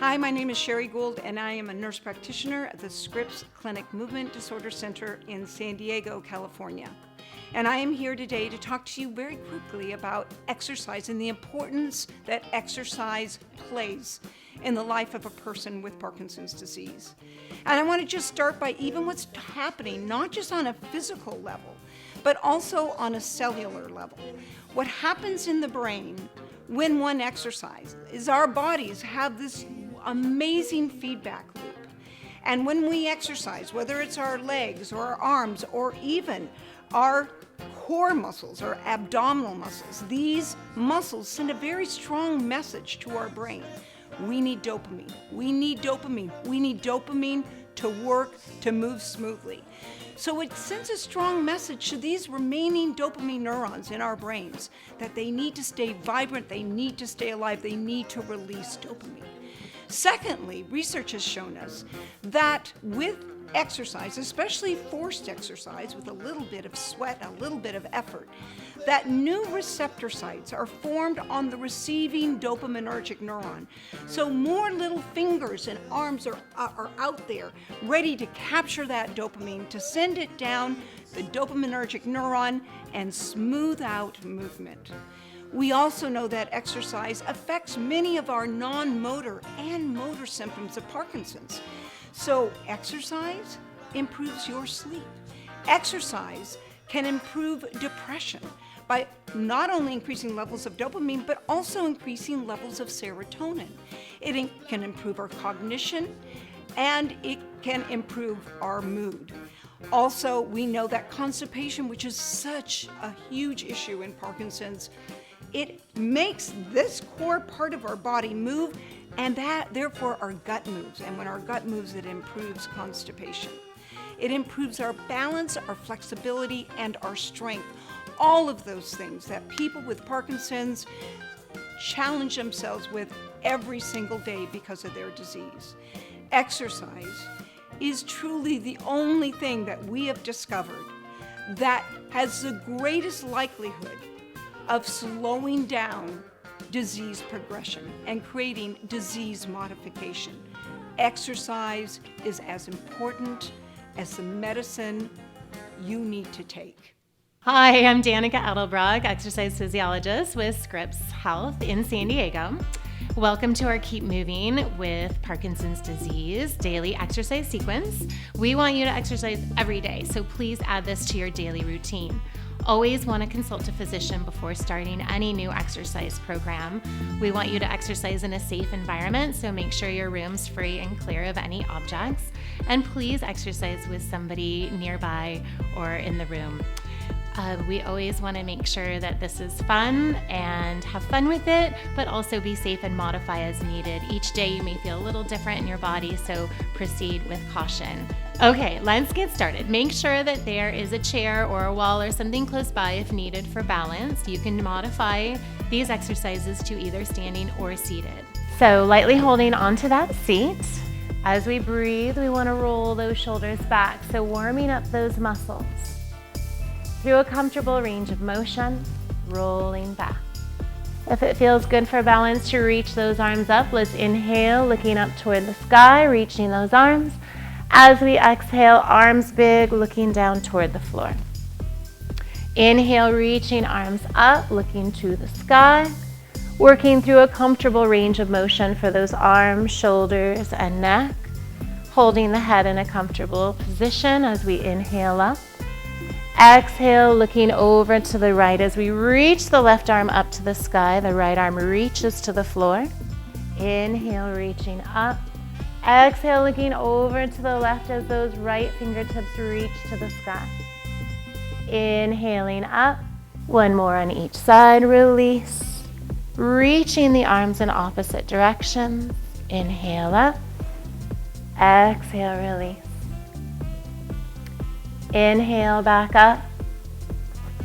Hi, my name is Sherrie Gould, and I am a nurse practitioner at the Scripps Clinic Movement Disorder Center in San Diego, California. And I am here today to talk to you very quickly about exercise and the importance that exercise plays in the life of a person with Parkinson's disease. And I want to just start by even what's happening, not just on a physical level, but also on a cellular level. What happens in the brain when one exercises is our bodies have this amazing feedback loop. And when we exercise, whether it's our legs or our arms or even our core muscles or abdominal muscles, these muscles send a very strong message to our brain. We need dopamine. We need dopamine. We need dopamine to work, to move smoothly. So it sends a strong message to these remaining dopamine neurons in our brains that they need to stay vibrant, they need to stay alive, they need to release dopamine. Secondly, research has shown us that with exercise, especially forced exercise with a little bit of sweat, a little bit of effort, that new receptor sites are formed on the receiving dopaminergic neuron. So more little fingers and arms are out there ready to capture that dopamine, to send it down the dopaminergic neuron and smooth out movement. We also know that exercise affects many of our non-motor and motor symptoms of Parkinson's. So exercise improves your sleep. Exercise can improve depression by not only increasing levels of dopamine, but also increasing levels of serotonin. It can improve our cognition, and it can improve our mood. Also, we know that constipation, which is such a huge issue in Parkinson's, it makes this core part of our body move, and that therefore our gut moves. And when our gut moves, it improves constipation. It improves our balance, our flexibility, and our strength. All of those things that people with Parkinson's challenge themselves with every single day because of their disease. Exercise is truly the only thing that we have discovered that has the greatest likelihood of slowing down disease progression and creating disease modification. Exercise is as important as the medicine you need to take. Hi, I'm Danica Edelbrock, exercise physiologist with Scripps Health in San Diego. Welcome to our Keep Moving with Parkinson's disease daily exercise sequence. We want you to exercise every day, so please add this to your daily routine. Always want to consult a physician before starting any new exercise program. We want you to exercise in a safe environment, so make sure your room's free and clear of any objects. And please exercise with somebody nearby or in the room. We always want to make sure that this is fun and have fun with it, but also be safe and modify as needed. Each day you may feel a little different in your body, so proceed with caution. Okay, let's get started. Make sure that there is a chair or a wall or something close by if needed for balance. You can modify these exercises to either standing or seated. So lightly holding onto that seat. As we breathe, we want to roll those shoulders back, so warming up those muscles. Through a comfortable range of motion, rolling back. If it feels good for balance to reach those arms up, let's inhale, looking up toward the sky, reaching those arms. As we exhale, arms big, looking down toward the floor. Inhale, reaching arms up, looking to the sky, working through a comfortable range of motion for those arms, shoulders, and neck. Holding the head in a comfortable position as we inhale up. Exhale, looking over to the right as we reach the left arm up to the sky. The right arm reaches to the floor. Inhale, reaching up. Exhale, looking over to the left as those right fingertips reach to the sky. Inhaling up. One more on each side. Release. Reaching the arms in opposite directions. Inhale up. Exhale, release. Inhale back up,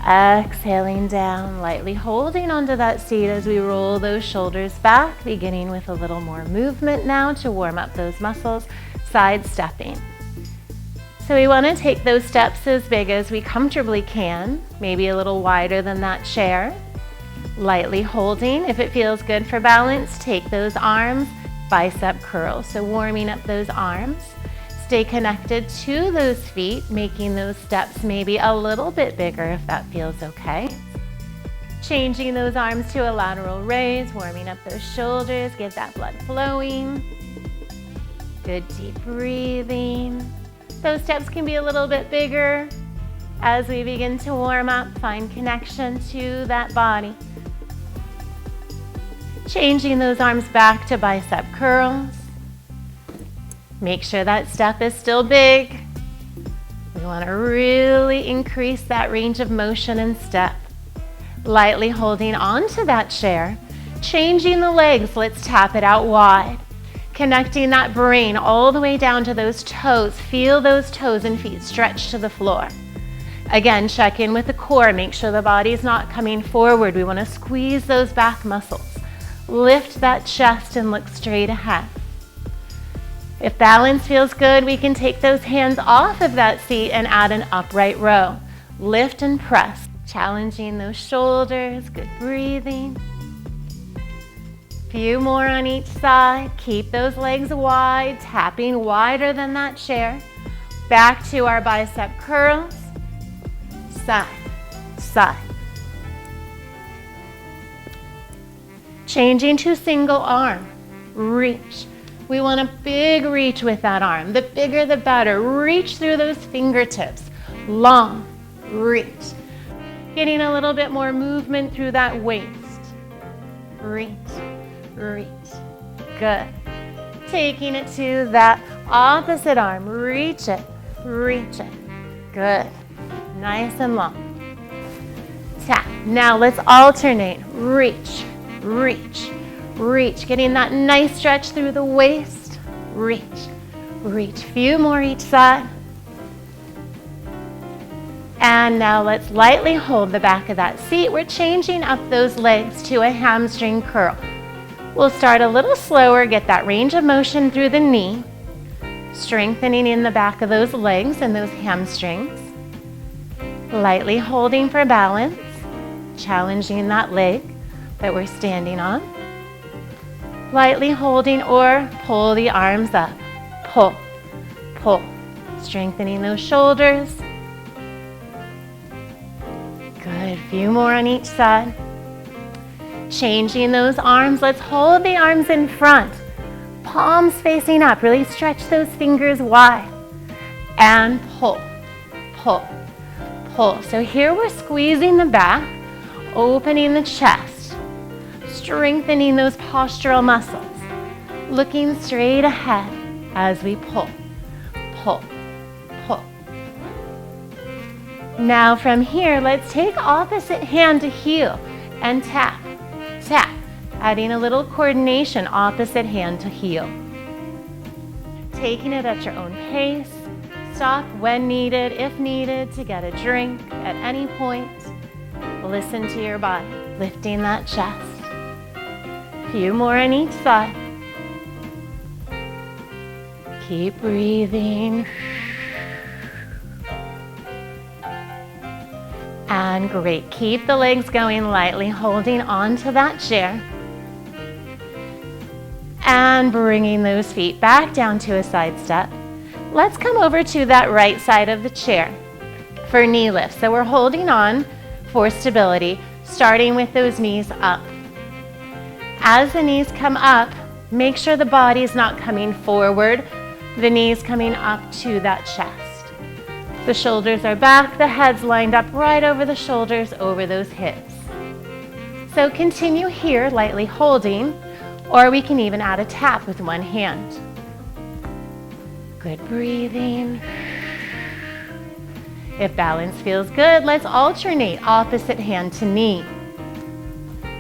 exhaling down, lightly holding onto that seat as we roll those shoulders back, beginning with a little more movement now to warm up those muscles, side stepping. So we want to take those steps as big as we comfortably can, maybe a little wider than that chair. Lightly holding. If it feels good for balance, take those arms bicep curls. So warming up those arms. Stay connected to those feet, making those steps maybe a little bit bigger if that feels okay. Changing those arms to a lateral raise, warming up those shoulders, get that blood flowing. Good deep breathing. Those steps can be a little bit bigger as we begin to warm up, find connection to that body. Changing those arms back to bicep curls. Make sure that step is still big. We want to really increase that range of motion and step. Lightly holding onto that chair, changing the legs, let's tap it out wide. Connecting that brain all the way down to those toes. Feel those toes and feet stretch to the floor. Again, check in with the core. Make sure the body's not coming forward. We want to squeeze those back muscles. Lift that chest and look straight ahead. If balance feels good, we can take those hands off of that seat and add an upright row. Lift and press. Challenging those shoulders, good breathing. Few more on each side. Keep those legs wide, tapping wider than that chair. Back to our bicep curls. Side, side. Changing to single arm. Reach. We want a big reach with that arm. The bigger the better. Reach through those fingertips. Long reach. Getting a little bit more movement through that waist. Reach, reach. Good. Taking it to that opposite arm. Reach it, reach it. Good. Nice and long. Tap. Now let's alternate. Reach, reach, reach. Getting that nice stretch through the waist. Reach, reach. Few more each side. And now let's lightly hold the back of that seat. We're changing up those legs to a hamstring curl. We'll start a little slower, get that range of motion through the knee, strengthening in the back of those legs and those hamstrings. Lightly holding for balance, challenging that leg that we're standing on. Lightly holding or pull the arms up. Pull, pull, strengthening those shoulders. Good, few more on each side. Changing those arms, let's hold the arms in front. Palms facing up, really stretch those fingers wide. And pull, pull, pull. So here we're squeezing the back, opening the chest, strengthening those postural muscles. Looking straight ahead as we pull, pull, pull. Now from here, let's take opposite hand to heel and tap, tap, adding a little coordination, opposite hand to heel. Taking it at your own pace, stop when needed, if needed, to get a drink at any point. Listen to your body, lifting that chest. Few more on each side. Keep breathing. And great, keep the legs going lightly, holding onto that chair. And bringing those feet back down to a side step. Let's come over to that right side of the chair for knee lifts. So we're holding on for stability, starting with those knees up. As the knees come up, make sure the body is not coming forward, the knees coming up to that chest. The shoulders are back, the head's lined up right over the shoulders, over those hips. So continue here, lightly holding, or we can even add a tap with one hand. Good breathing. If balance feels good, let's alternate opposite hand to knee.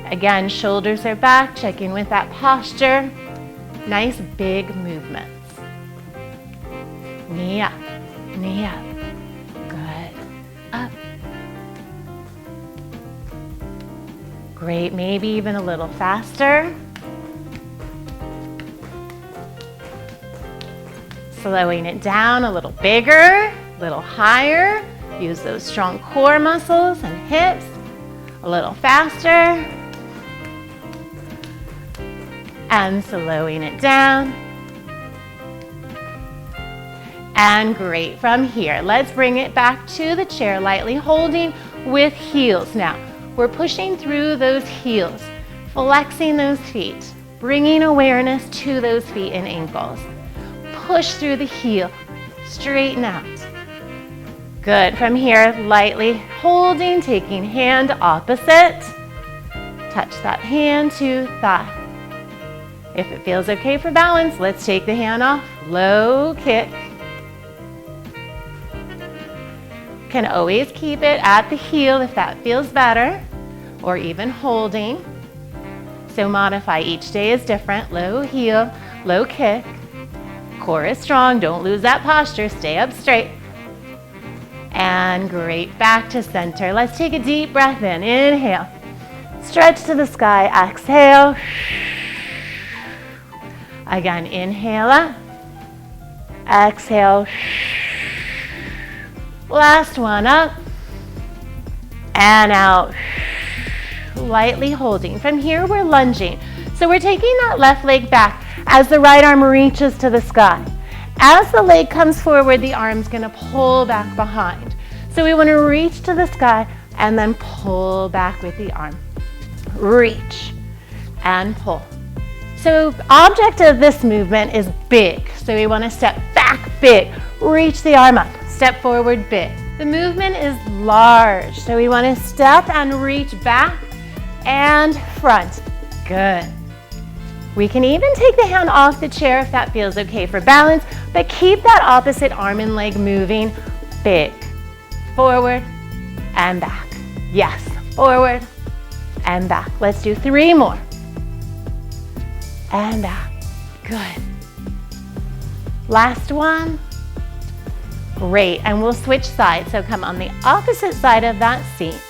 Again, shoulders are back, check in with that posture. Nice big movements. Knee up, knee up. Good. Up. Great, maybe even a little faster. Slowing it down a little bigger, a little higher. Use those strong core muscles and hips. A little faster. and slowing it down. And great. From here, let's bring it back to the chair, lightly holding with heels. Now, we're pushing through those heels, flexing those feet, bringing awareness to those feet and ankles. Push through the heel, straighten out. Good. From here, lightly holding, taking hand opposite. Touch that hand to thigh. If it feels okay for balance, let's take the hand off. Low kick. Can always keep it at the heel if that feels better, or even holding. So modify. Each day is different. Low heel, low kick. Core is strong. Don't lose that posture. Stay up straight. And great. Back to center. Let's take a deep breath in. Inhale. Stretch to the sky. Exhale. Again, inhale up. Exhale. Last one, up and out. Lightly holding. From here, we're lunging. So we're taking that left leg back as the right arm reaches to the sky. As the leg comes forward, the arm's going to pull back behind. So we want to reach to the sky and then pull back with the arm. Reach and pull. So object of this movement is big. So we want to step back big, reach the arm up, step forward big. The movement is large. So we want to step and reach back and front. Good. We can even take the hand off the chair if that feels okay for balance, but keep that opposite arm and leg moving big. Forward and back. Yes, forward and back. Let's do 3 more. And back. Good. Last one. Great. And we'll switch sides. So come on the opposite side of that seat.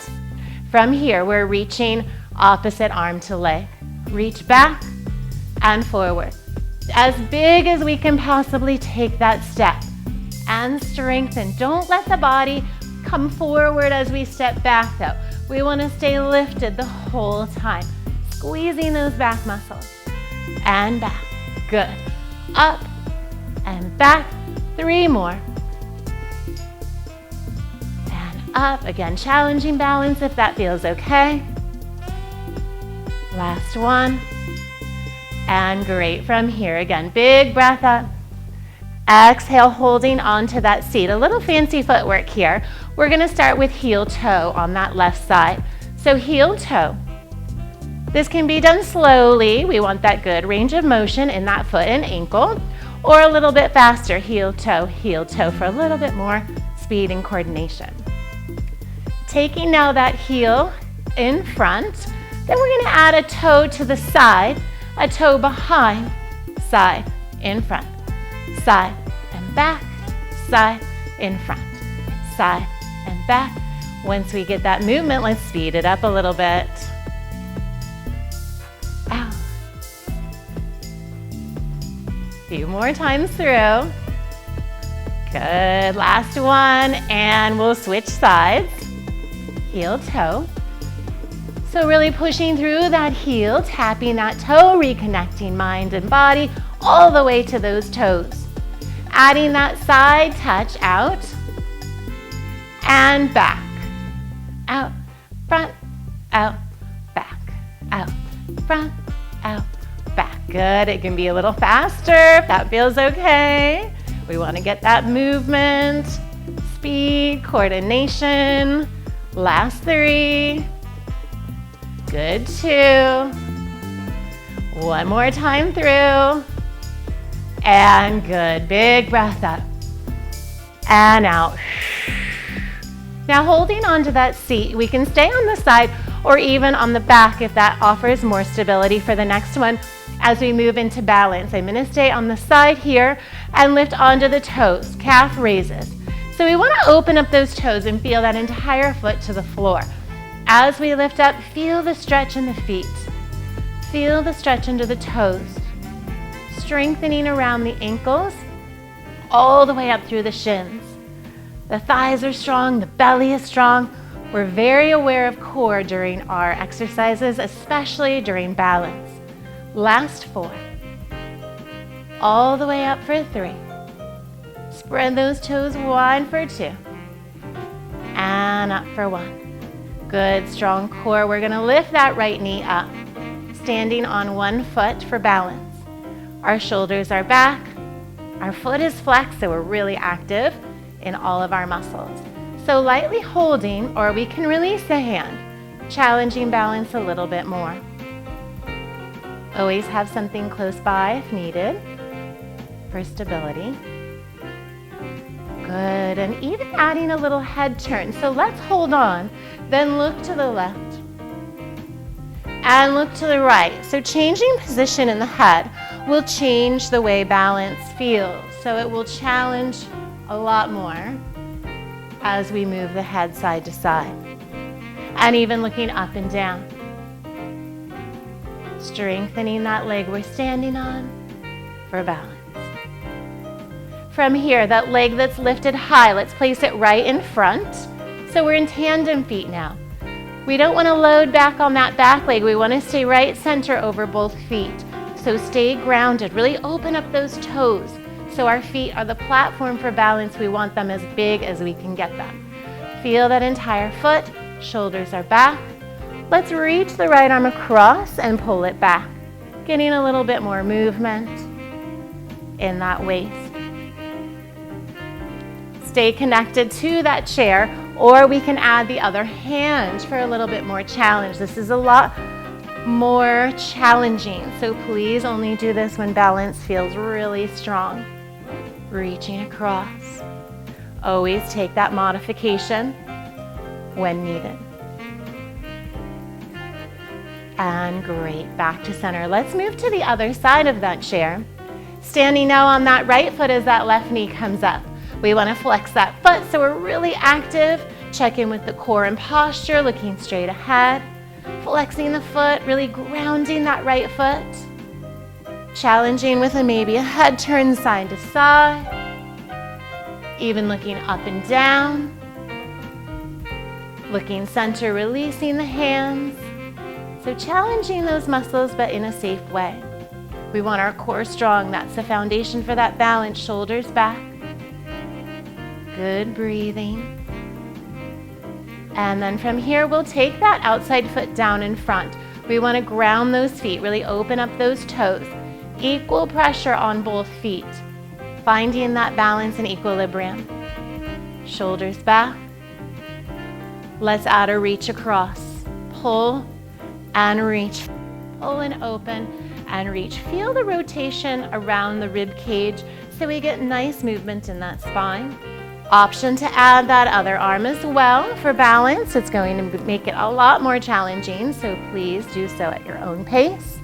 From here, we're reaching opposite arm to leg. Reach back and forward. As big as we can possibly take that step. And strengthen. Don't let the body come forward as we step back though. We want to stay lifted the whole time. Squeezing those back muscles. And back. Good. Up and back. 3 more. And up. Again, challenging balance if that feels okay. Last one. And great. From here, again, big breath up. Exhale, holding onto that seat. A little fancy footwork here. We're going to start with heel toe on that left side. So heel toe. This can be done slowly. We want that good range of motion in that foot and ankle, or a little bit faster, heel toe for a little bit more speed and coordination. Taking now that heel in front, then we're going to add a toe to the side, a toe behind, side, in front, side and back, side, in front, side and back. Once we get that movement, let's speed it up a little bit. Out. Few more times through. Good, last one, and we'll switch sides. Heel toe. So really pushing through that heel, tapping that toe, reconnecting mind and body all the way to those toes. Adding that side touch out and back. Out, front, out, back, out, front, out, back. Good. It can be a little faster if that feels okay. We want to get that movement, speed, coordination. Last 3. Good. 2. One more time through. And good. Big breath up and out. Now holding onto that seat, we can stay on the side or even on the back if that offers more stability for the next one. As we move into balance, I'm going to stay on the side here and lift onto the toes. Calf raises. So we want to open up those toes and feel that entire foot to the floor. As we lift up, feel the stretch in the feet. Feel the stretch under the toes. Strengthening around the ankles, all the way up through the shins. The thighs are strong, the belly is strong. We're very aware of core during our exercises, especially during balance. Last 4. All the way up for 3. Spread those toes wide for 2. And up for 1. Good, strong core. We're going to lift that right knee up, standing on one foot for balance. Our shoulders are back. Our foot is flexed, so we're really active in all of our muscles. So lightly holding, or we can release the hand, challenging balance a little bit more. Always have something close by if needed for stability. Good, and even adding a little head turn. So let's hold on, then look to the left and look to the right. So changing position in the head will change the way balance feels. So it will challenge a lot more as we move the head side to side. And even looking up and down. Strengthening that leg we're standing on for balance. From here, that leg that's lifted high, let's place it right in front. So we're in tandem feet now. We don't want to load back on that back leg. We want to stay right center over both feet. So stay grounded. Really open up those toes. So our feet are the platform for balance. We want them as big as we can get them. Feel that entire foot. Shoulders are back. Let's reach the right arm across and pull it back. Getting a little bit more movement in that waist. Stay connected to that chair, or we can add the other hand for a little bit more challenge. This is a lot more challenging, so please only do this when balance feels really strong. Reaching across. Always take that modification when needed. And great, back to center. Let's move to the other side of that chair. Standing now on that right foot as that left knee comes up. We want to flex that foot so we're really active. Check in with the core and posture, looking straight ahead. Flexing the foot, really grounding that right foot. Challenging with maybe a head turn side to side. Even looking up and down. Looking center, releasing the hands. So challenging those muscles, but in a safe way. We want our core strong. That's the foundation for that balance. Shoulders back. Good breathing. And then from here, we'll take that outside foot down in front. We want to ground those feet, really open up those toes. Equal pressure on both feet. Finding that balance and equilibrium. Shoulders back. Let's add a reach across. Pull and reach. Pull and open and reach. Feel the rotation around the rib cage so we get nice movement in that spine. Option to add that other arm as well for balance. It's going to make it a lot more challenging, so please do so at your own pace.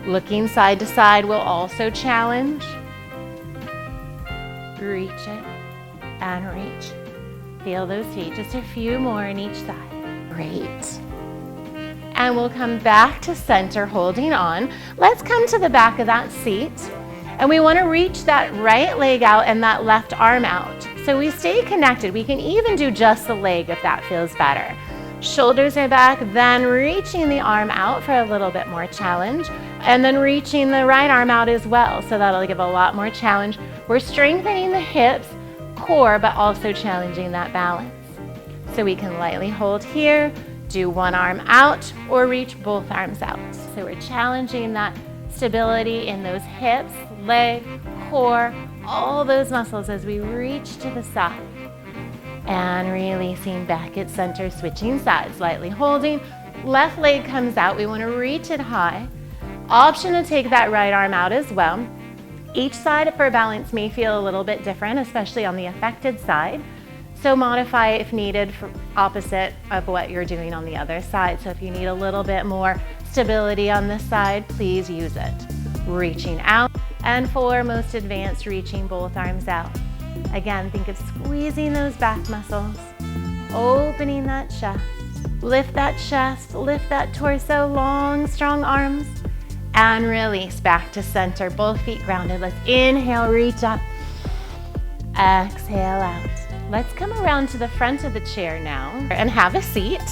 Looking side to side will also challenge. Reach it and reach. Feel those feet, just a few more on each side. Great. And we'll come back to center, holding on. Let's come to the back of that seat. And we want to reach that right leg out and that left arm out. So we stay connected. We can even do just the leg if that feels better. Shoulders are back, then reaching the arm out for a little bit more challenge. And then reaching the right arm out as well. So that'll give a lot more challenge. We're strengthening the hips, core, but also challenging that balance. So we can lightly hold here, do one arm out, or reach both arms out. So we're challenging that stability in those hips, leg, core, all those muscles as we reach to the side. And releasing back at center, switching sides, lightly holding. Left leg comes out. We want to reach it high. Option to take that right arm out as well. Each side for balance may feel a little bit different, especially on the affected side. So modify if needed for opposite of what you're doing on the other side. So if you need a little bit more stability on this side, please use it. Reaching out, and for most advanced, reaching both arms out. Again, think of squeezing those back muscles, opening that chest. Lift that chest, lift that torso, long, strong arms, and release back to center. Both feet grounded. Let's inhale, reach up. Exhale out. Let's come around to the front of the chair now and have a seat.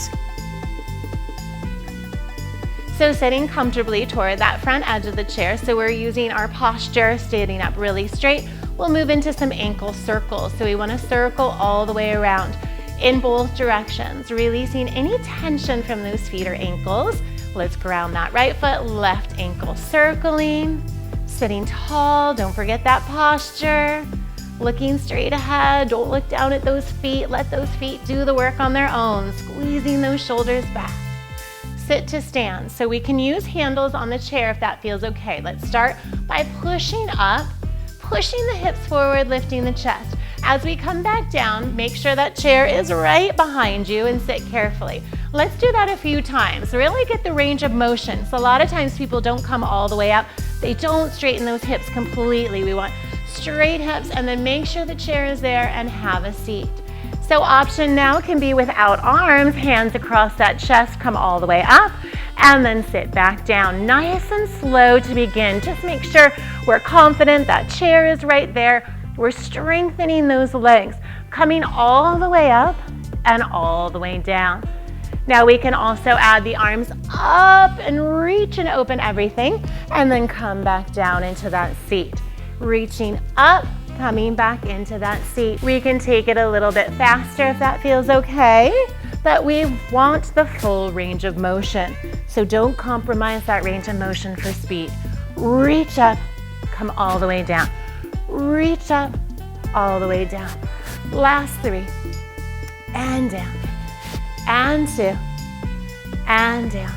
So sitting comfortably toward that front edge of the chair, so we're using our posture, standing up really straight. We'll move into some ankle circles. So we want to circle all the way around in both directions, releasing any tension from those feet or ankles. Let's ground that right foot, left ankle circling, sitting tall. Don't forget that posture. Looking straight ahead. Don't look down at those feet. Let those feet do the work on their own, squeezing those shoulders back. Sit to stand. So we can use handles on the chair if that feels okay. Let's start by pushing up, pushing the hips forward, lifting the chest. As we come back down, make sure that chair is right behind you and sit carefully. Let's do that a few times. Really get the range of motion. So a lot of times people don't come all the way up. They don't straighten those hips completely. We want straight hips, and then make sure the chair is there and have a seat. So option now can be without arms, hands across that chest, come all the way up, and then sit back down. Nice and slow to begin. Just make sure we're confident that chair is right there. We're strengthening those legs, coming all the way up and all the way down. Now we can also add the arms up and reach and open everything, and then come back down into that seat. Reaching up, coming back into that seat. We can take it a little bit faster if that feels okay, but we want the full range of motion. So don't compromise that range of motion for speed. Reach up, come all the way down. Reach up, all the way down. Last 3, and down, and 2, and down.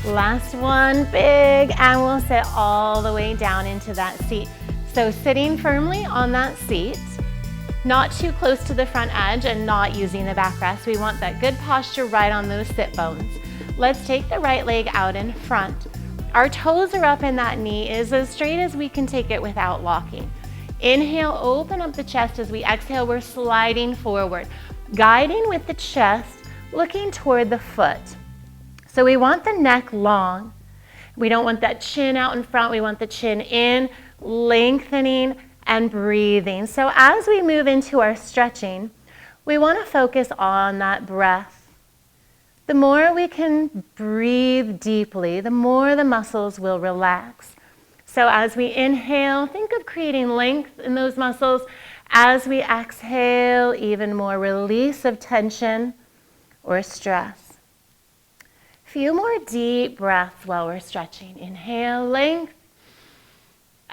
Last 1, big, and we'll sit all the way down into that seat. So sitting firmly on that seat, not too close to the front edge and not using the backrest. We want that good posture right on those sit bones. Let's take the right leg out in front. Our toes are up and that knee is as straight as we can take it without locking. Inhale, open up the chest. As we exhale, we're sliding forward, guiding with the chest, looking toward the foot. So we want the neck long. We don't want that chin out in front. We want the chin in, lengthening and breathing. So as we move into our stretching, we want to focus on that breath. The more we can breathe deeply, the more the muscles will relax. So as we inhale, think of creating length in those muscles. As we exhale, even more release of tension or stress. Few more deep breaths while we're stretching. Inhale, length.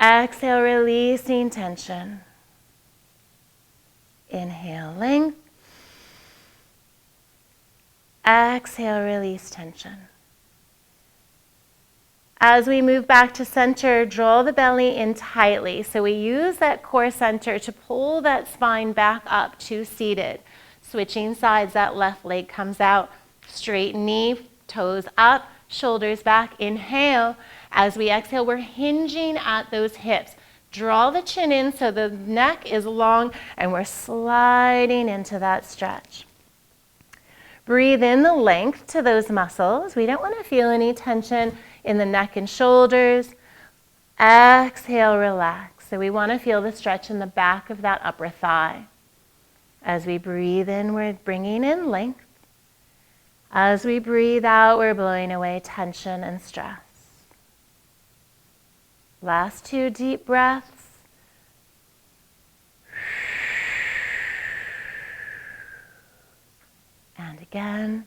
Exhale, releasing tension. Inhale, length. Exhale, release tension. As we move back to center, draw the belly in tightly. So we use that core center to pull that spine back up to seated. Switching sides, that left leg comes out. Straight knee, toes up, shoulders back. Inhale. As we exhale, we're hinging at those hips. Draw the chin in so the neck is long, and we're sliding into that stretch. Breathe in the length to those muscles. We don't want to feel any tension in the neck and shoulders. Exhale, relax. So we want to feel the stretch in the back of that upper thigh. As we breathe in, we're bringing in length. As we breathe out, we're blowing away tension and stress. Last 2 deep breaths. And again.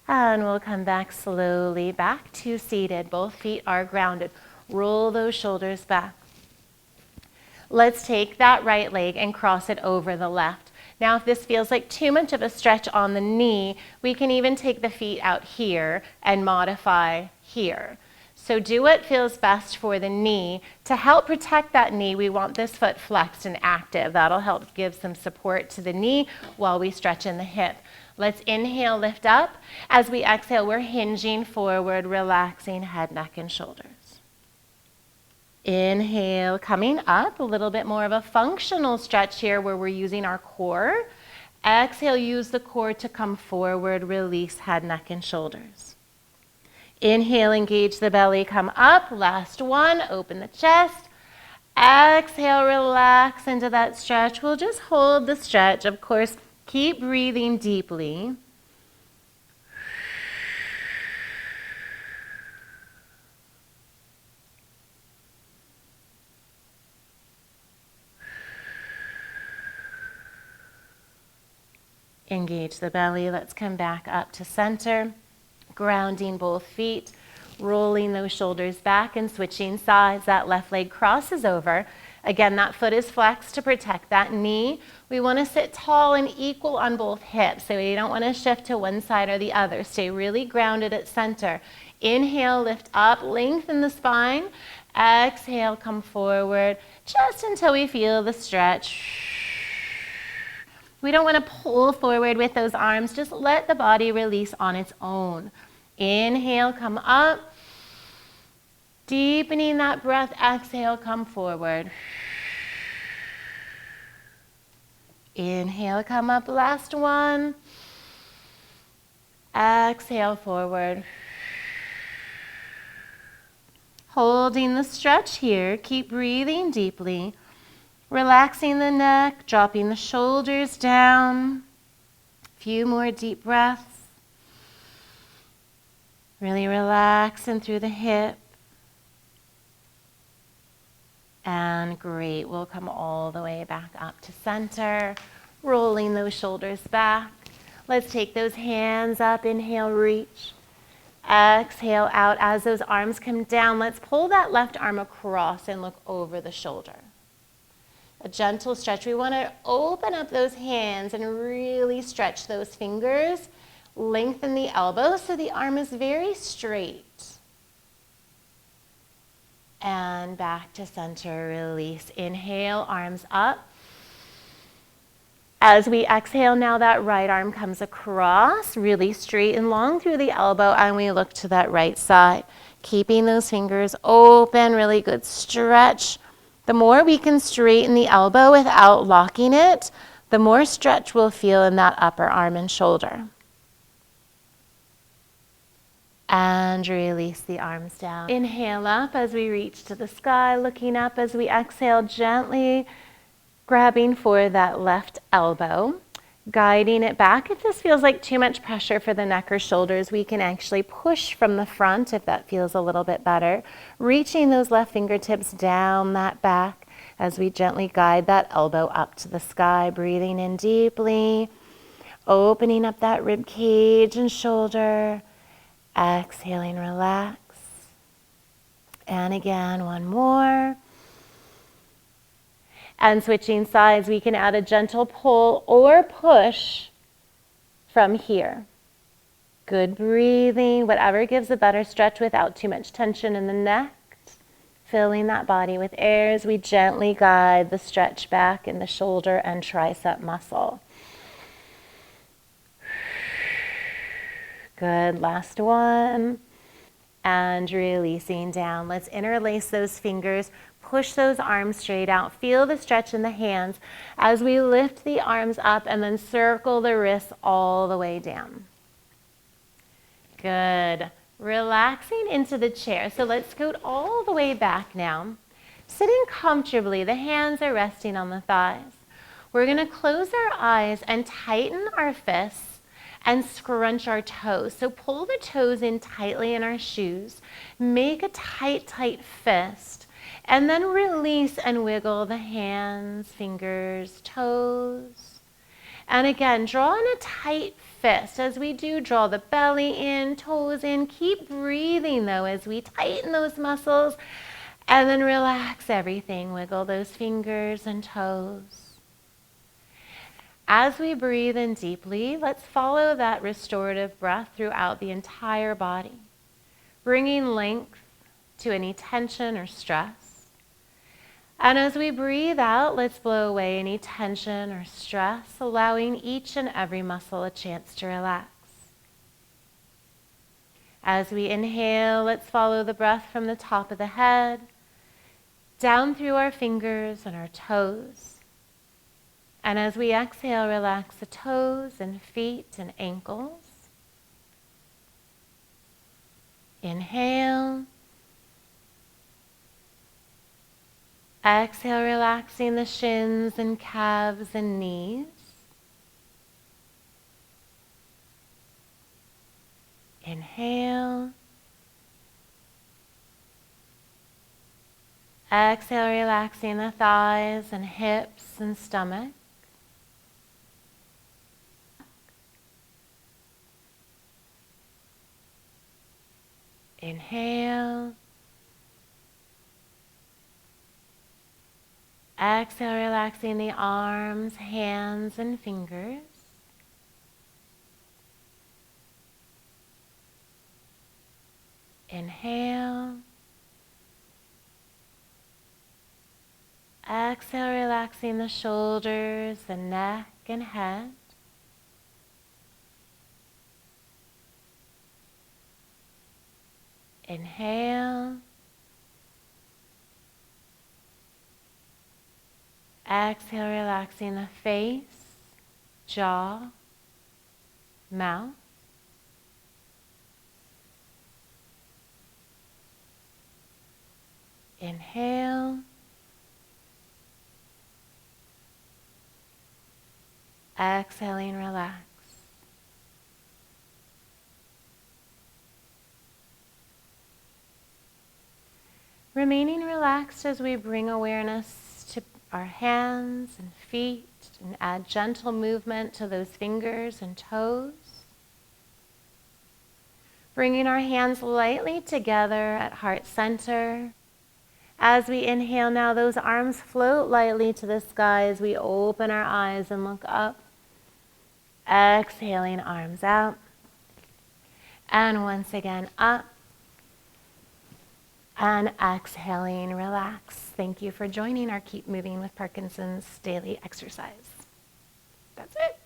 And we'll come back slowly back to seated. Both feet are grounded. Roll those shoulders back. Let's take that right leg and cross it over the left. Now, if this feels like too much of a stretch on the knee, we can even take the feet out here and modify here. So do what feels best for the knee. To help protect that knee, we want this foot flexed and active. That'll help give some support to the knee while we stretch in the hip. Let's inhale, lift up. As we exhale, we're hinging forward, relaxing head, neck, and shoulders. Inhale, coming up, a little bit more of a functional stretch here where we're using our core. Exhale, use the core to come forward, release head, neck, and shoulders. Inhale, engage the belly, come up. Last 1, open the chest. Exhale, relax into that stretch. We'll just hold the stretch. Of course, Keep breathing deeply. Engage the belly. Let's come back up to center. Grounding both feet. Rolling those shoulders back and switching sides. That left leg crosses over. Again, that foot is flexed to protect that knee. We want to sit tall and equal on both hips, so we don't want to shift to one side or the other. Stay really grounded at center. Inhale, lift up, lengthen the spine. Exhale, come forward just until we feel the stretch. We don't want to pull forward with those arms. Just let the body release on its own. Inhale, come up. Deepening that breath. Exhale, come forward. Inhale, come up. Last one. Exhale, forward. Holding the stretch here. Keep breathing deeply. Relaxing the neck, dropping the shoulders down. A few more deep breaths. Really relaxing through the hip. And great, we'll come all the way back up to center, rolling those shoulders back. Let's take those hands up, inhale, reach. Exhale out. As those arms come down, let's pull that left arm across and look over the shoulder. A gentle stretch. We want to open up those hands and really stretch those fingers. Lengthen the elbows so the arm is very straight. And back to center, release. Inhale, arms up. As we exhale, now that right arm comes across, really straight and long through the elbow, and we look to that right side. Keeping those fingers open, really good stretch. The more we can straighten the elbow without locking it, the more stretch we'll feel in that upper arm and shoulder. And release the arms down. Inhale up as we reach to the sky, looking up as we exhale, gently grabbing for that left elbow, guiding it back. If this feels like too much pressure for the neck or shoulders, we can actually push from the front if that feels a little bit better. Reaching those left fingertips down that back as we gently guide that elbow up to the sky, breathing in deeply, opening up that rib cage and shoulder. Exhaling, relax. And again, one more. And switching sides, we can add a gentle pull or push from here. Good breathing, whatever gives a better stretch without too much tension in the neck. Filling that body with air as we gently guide the stretch back in the shoulder and tricep muscle. Good, last one. And releasing down. Let's interlace those fingers, push those arms straight out. Feel the stretch in the hands as we lift the arms up and then circle the wrists all the way down. Good. Relaxing into the chair. So let's scoot all the way back now. Sitting comfortably, the hands are resting on the thighs. We're going to close our eyes and tighten our fists and scrunch our toes. So pull the toes in tightly in our shoes. Make a tight, tight fist. And then release and wiggle the hands, fingers, toes. And again, draw in a tight fist. As we do, draw the belly in, toes in. Keep breathing though as we tighten those muscles. And then relax everything. Wiggle those fingers and toes. As we breathe in deeply, let's follow that restorative breath throughout the entire body, bringing length to any tension or stress. And as we breathe out, let's blow away any tension or stress, allowing each and every muscle a chance to relax. As we inhale, let's follow the breath from the top of the head, down through our fingers and our toes. And as we exhale, relax the toes and feet and ankles. Inhale. Exhale, relaxing the shins and calves and knees. Inhale. Exhale, relaxing the thighs and hips and stomach. Inhale. Exhale, relaxing the arms, hands, and fingers. Inhale. Exhale, relaxing the shoulders, the neck, and head. Inhale. Exhale, relaxing the face, jaw, mouth. Inhale. Exhaling, relax. Remaining relaxed as we bring awareness to our hands and feet and add gentle movement to those fingers and toes. Bringing our hands lightly together at heart center. As we inhale now, those arms float lightly to the sky as we open our eyes and look up. Exhaling, arms out. And once again, up. And exhaling, relax. Thank you for joining our Keep Moving with Parkinson's daily exercise. That's it.